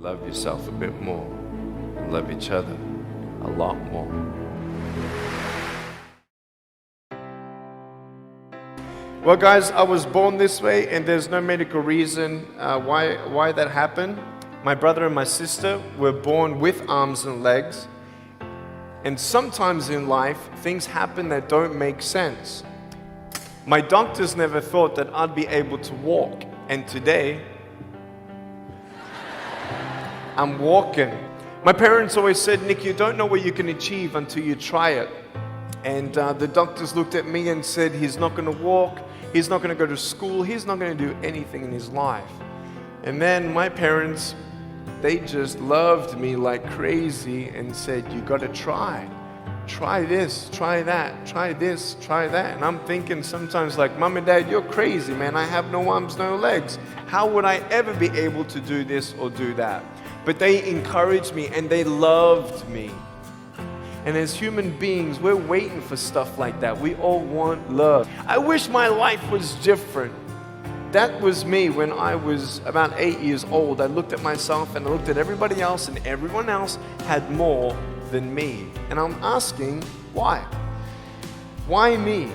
Love yourself a bit more and love each other a lot more. Well, guys, I was born this way, and there's no medical reason why that happened. My brother and my sister were born with arms and legs, and sometimes in life, things happen that don't make sense. My doctors never thought that I'd be able to walk, and today, I'm walking. My parents always said, Nick, you don't know what you can achieve until you try it. And the doctors looked at me and said, he's not going to walk, he's not going to go to school, he's not going to do anything in his life. And then my parents, they just loved me like crazy and said, you got to try. Try this, try that, try this, try that. And I'm thinking sometimes like, Mom and Dad, you're crazy, man. I have no arms, no legs. How would I ever be able to do this or do that? But they encouraged me and they loved me. And as human beings, we're waiting for stuff like that. We all want love. I wish my life was different. That was me when I was about 8 years old. I looked at myself and I looked at everybody else, and everyone else had more than me. And I'm asking, why? Why me?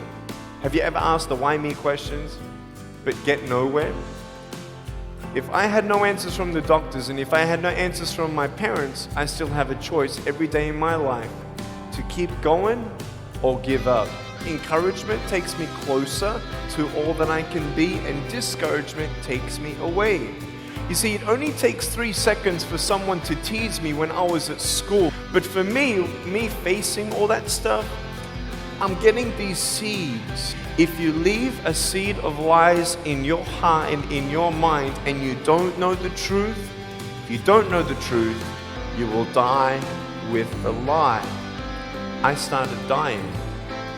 Have you ever asked the why me questions, but get nowhere? If I had no answers from the doctors, and if I had no answers from my parents, I still have a choice every day in my life to keep going or give up. Encouragement takes me closer to all that I can be, and discouragement takes me away. You see, it only takes 3 seconds for someone to tease me when I was at school. But for me facing all that stuff, I'm getting these seeds. If you leave a seed of lies in your heart and in your mind, and you don't know the truth, if you don't know the truth, you will die with the lie. I started dying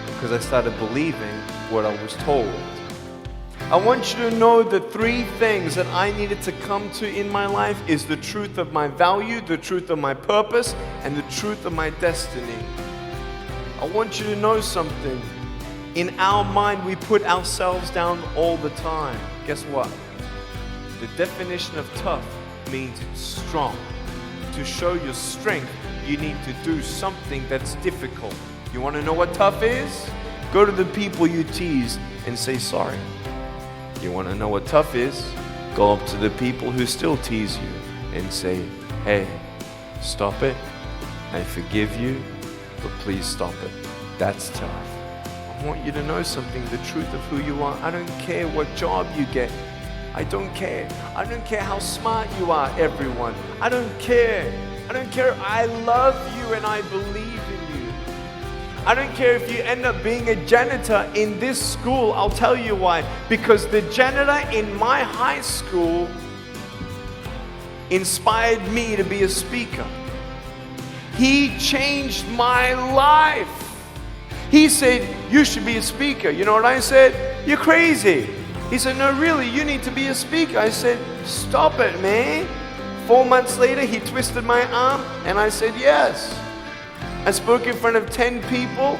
because I started believing what I was told. I want you to know the 3 things that I needed to come to in my life is the truth of my value, the truth of my purpose, and the truth of my destiny. I want you to know something. In our mind, we put ourselves down all the time. Guess what? The definition of tough means strong. To show your strength, you need to do something that's difficult. You want to know what tough is? Go to the people you tease and say sorry. You want to know what tough is? Go up to the people who still tease you and say, hey, stop it. I forgive you, but please stop it. That's tough. I want you to know something, the truth of who you are. I don't care what job you get. I don't care. I don't care how smart you are, everyone. I don't care. I don't care. I love you and I believe in you. I don't care if you end up being a janitor in this school. I'll tell you why. Because the janitor in my high school inspired me to be a speaker. He changed my life. He said, you should be a speaker. You know what I said? You're crazy. He said, no, really, you need to be a speaker. I said, stop it, man. 4 months later, he twisted my arm, and I said, yes. I spoke in front of 10 people,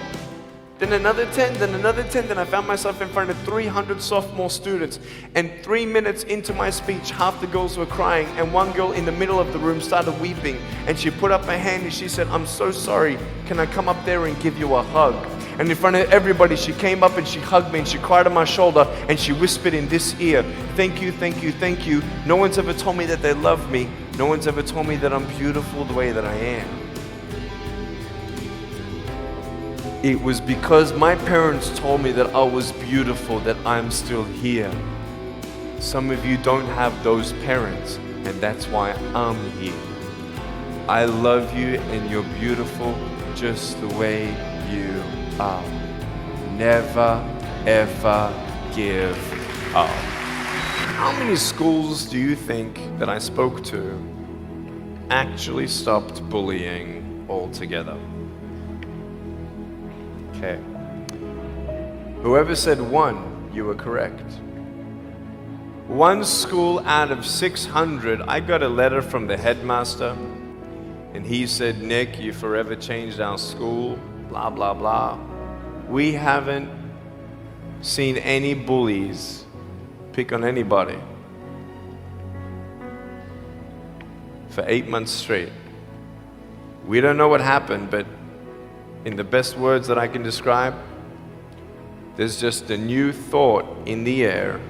then another 10, then another 10, then I found myself in front of 300 sophomore students. And 3 minutes into my speech, half the girls were crying, and one girl in the middle of the room started weeping. And she put up her hand and she said, I'm so sorry. Can I come up there and give you a hug? And in front of everybody, she came up and she hugged me and she cried on my shoulder and she whispered in this ear, thank you, thank you, thank you. No one's ever told me that they love me. No one's ever told me that I'm beautiful the way that I am. It was because my parents told me that I was beautiful that I'm still here. Some of you don't have those parents, and that's why I'm here. I love you and you're beautiful just the way you are. Never, ever give up. How many schools do you think that I spoke to actually stopped bullying altogether? Okay. Whoever said 1, you were correct. 1 school out of 600, I got a letter from the headmaster, and he said, Nick, you forever changed our school, blah, blah, blah. We haven't seen any bullies pick on anybody for 8 months straight. We don't know what happened, but in the best words that I can describe, there's just a new thought in the air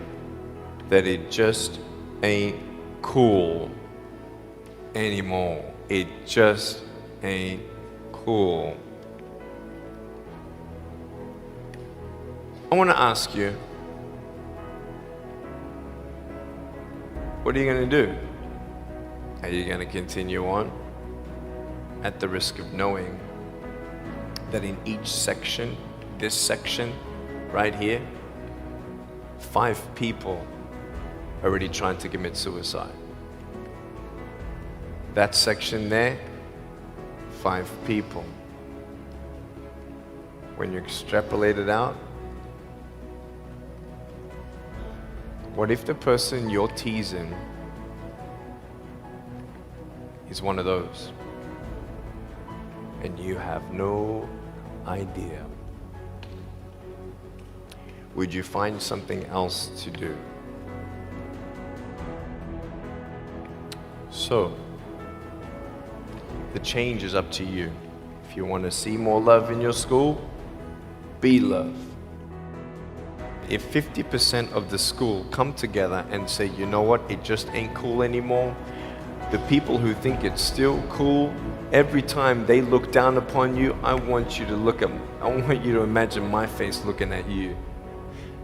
that it just ain't cool anymore. It just ain't cool. I want to ask you, what are you going to do? Are you going to continue on at the risk of knowing that in each section, this section right here, 5 people are already trying to commit suicide? That section there, 5 people. When you extrapolate it out, what if the person you're teasing is one of those, and you have no idea? Would you find something else to do? So, the change is up to you. If you want to see more love in your school, be love. If 50% of the school come together and say, you know what, it just ain't cool anymore, the people who think it's still cool, every time they look down upon you, I want you to imagine my face looking at you.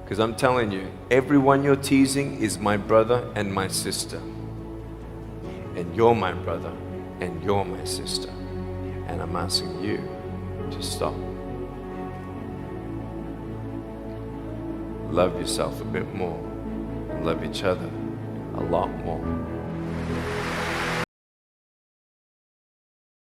Because I'm telling you, everyone you're teasing is my brother and my sister. And you're my brother and you're my sister. And I'm asking you to stop. Love yourself a bit more and love each other a lot more.